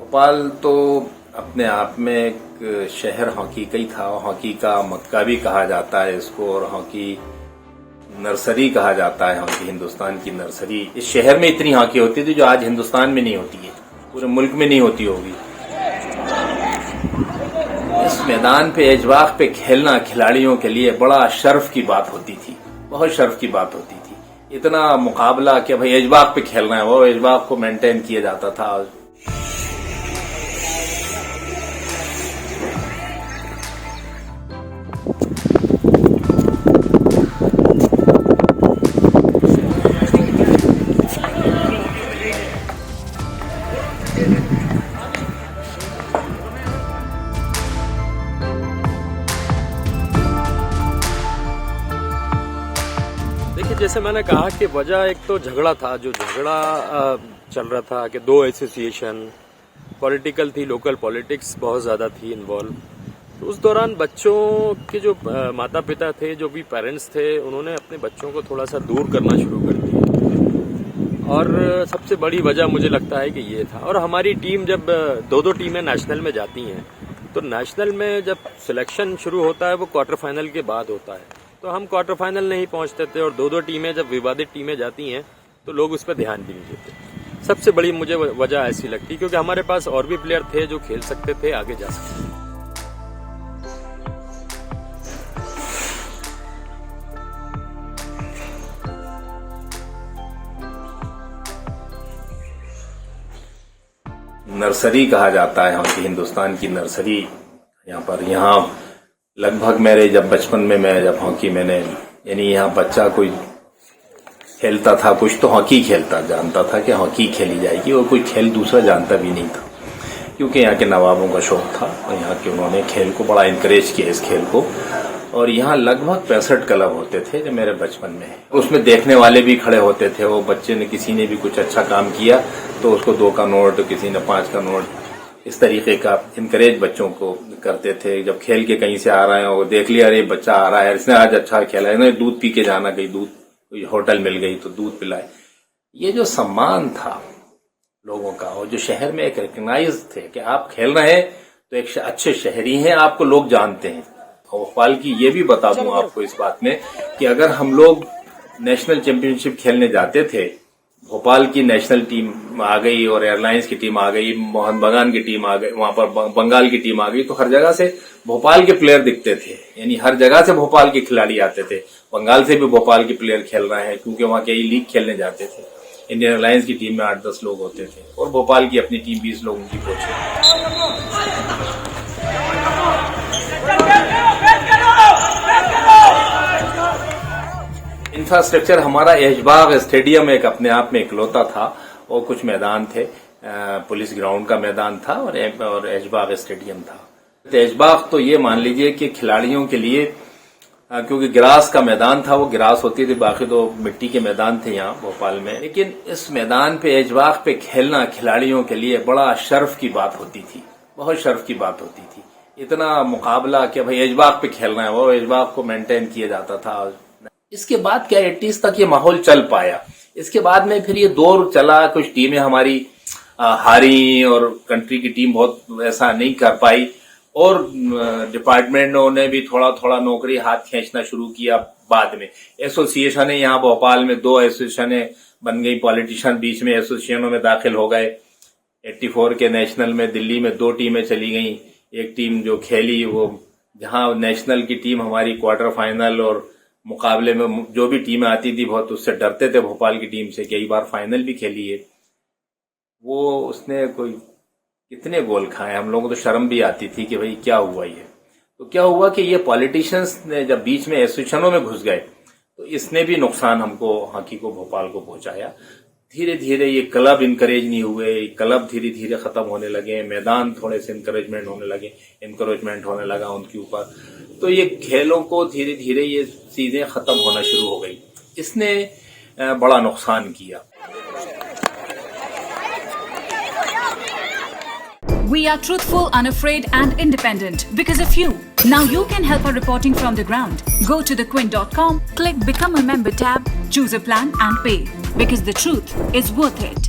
भोपाल तो अपने आप में एक शहर हॉकी का ही था। हॉकी का मक्का भी कहा जाता है इसको, और हॉकी नर्सरी कहा जाता है। हॉकी हिंदुस्तान की नर्सरी। इस शहर में इतनी हॉकी होती थी जो आज हिंदुस्तान में नहीं होती है, पूरे मुल्क में नहीं होती होगी। इस मैदान पे एजवाक पे खेलना खिलाड़ियों के लिए बड़ा शर्फ की बात होती थी, बहुत शर्फ की बात होती थी। इतना मुकाबला कि भाई एजवाक पे खेलना है, वो एजवाक को मेंटेन किया जाता था। जैसे मैंने कहा कि वजह एक तो झगड़ा था, जो झगड़ा चल रहा था कि दो एसोसिएशन पॉलिटिकल थी, लोकल पॉलिटिक्स बहुत ज़्यादा थी इन्वॉल्व। तो उस दौरान बच्चों के जो माता पिता थे, जो भी पेरेंट्स थे, उन्होंने अपने बच्चों को थोड़ा सा दूर करना शुरू कर दिया। और सबसे बड़ी वजह मुझे लगता है कि ये था। और हमारी टीम जब दो टीमें नेशनल में जाती हैं, तो नेशनल में जब सिलेक्शन शुरू होता है वो क्वार्टर फाइनल के बाद होता है। तो हम क्वार्टर फाइनल नहीं पहुंचते थे, और दो टीमें जब विवादित टीमें जाती हैं तो लोग उस पर ध्यान भी नहीं देते। सबसे बड़ी मुझे वजह ऐसी लगती, क्योंकि हमारे पास और भी प्लेयर थे जो खेल सकते थे, आगे जा सकते थे। नर्सरी कहा जाता है हॉकी हिंदुस्तान की नर्सरी। यहाँ लगभग मेरे जब बचपन में मैं जब हॉकी मैंने यानी यहाँ बच्चा कोई खेलता था, कुछ तो हॉकी खेलता जानता था कि हॉकी खेली जाएगी, और कोई खेल दूसरा जानता भी नहीं था, क्योंकि यहाँ के नवाबों का शौक था और यहाँ के उन्होंने खेल को बड़ा इनकरेज किया इस खेल को। और यहाँ लगभग 65 क्लब होते थे जब मेरे बचपन में। उसमें देखने वाले भी खड़े होते थे। वो बच्चे ने किसी ने भी कुछ अच्छा काम किया तो उसको 2 का नोट, किसी ने 5 का नोट, इस तरीके का इनकरेज बच्चों को करते थे। जब खेल के कहीं से आ रहे हैं, वो देख लिया अरे बच्चा आ रहा है, इसने आज अच्छा खेला है, दूध पी के जाना, कहीं दूध कोई होटल मिल गई तो दूध पिलाए। ये जो सम्मान था लोगों का, और जो शहर में एक रिकग्नाइज थे कि आप खेल रहे हैं तो एक अच्छे शहरी हैं, आपको लोग जानते हैं। भोपाल की ये भी बता दूं आपको इस बात में कि अगर हम लोग नेशनल चैंपियनशिप खेलने जाते थे, भोपाल की नेशनल टीम आ गई और एयरलाइंस की टीम आ गई, मोहन बगान की टीम आ गई, वहां पर बंगाल की टीम आ गई, तो हर जगह से भोपाल के प्लेयर दिखते थे। यानी हर जगह से भोपाल के खिलाड़ी आते थे। बंगाल से भी भोपाल के प्लेयर खेल रहे हैं, क्योंकि वहां कई लीग खेलने जाते थे। इंडियन एयरलाइंस की टीम में 8-10 लोग होते थे, और भोपाल की अपनी टीम 20 लोगों की कोच है। इंफ्रास्ट्रक्चर हमारा ऐशबाग स्टेडियम एक अपने आप में इकलौता था, और कुछ मैदान थे, पुलिस ग्राउंड का मैदान था और ऐशबाग स्टेडियम था। ऐशबाग तो ये मान लीजिए कि खिलाड़ियों के लिए, क्योंकि ग्रास का मैदान था, वो ग्रास होती थी, बाकी तो मिट्टी के मैदान थे यहाँ भोपाल में। लेकिन इस मैदान पे ऐशबाग पे खेलना खिलाड़ियों के लिए बड़ा शर्फ की बात होती थी, बहुत शर्फ की बात होती थी। इतना मुकाबला कि भाई ऐशबाग पे खेलना है, वो ऐशबाग को मेंटेन किया जाता था। इसके बाद क्या 80s तक ये माहौल चल पाया। इसके बाद में फिर ये दौर चला, कुछ टीमें हमारी हारी और कंट्री की टीम बहुत ऐसा नहीं कर पाई, और डिपार्टमेंटों ने भी थोड़ा थोड़ा नौकरी हाथ खींचना शुरू किया। बाद में एसोसिएशन है, यहाँ भोपाल में 2 एसोसिएशन बन गई, पॉलिटिशियन बीच में एसोसिएशनों में दाखिल हो गए। 84 के नेशनल में दिल्ली में 2 टीमें चली गई। एक टीम जो खेली, वो जहां नेशनल की टीम हमारी क्वार्टर फाइनल और मुकाबले में जो भी टीमें आती थी बहुत उससे डरते थे भोपाल की टीम से, कई बार फाइनल भी खेली है। वो उसने कोई कितने गोल खाए, हम लोगों को तो शर्म भी आती थी कि भाई क्या हुआ ये। तो क्या हुआ कि ये पॉलिटिशियंस ने जब बीच में एसोसिएशनों में घुस गए, तो इसने भी नुकसान हमको, हॉकी को, भोपाल को पहुंचाया। धीरे धीरे ये क्लब इनकरेज नहीं हुए, क्लब धीरे धीरे खत्म होने लगे, मैदान थोड़े से इंकरेजमेंट होने लगा उनके ऊपर। तो ये खेलों को धीरे धीरे ये चीजें खत्म होना शुरू हो गई। इसने बड़ा नुकसान किया। We are truthful, unafraid and independent because of you. Now you can help our reporting from the ground. Go to thequint.com, click Become a Member tab, choose a plan and pay. Because the truth is worth it.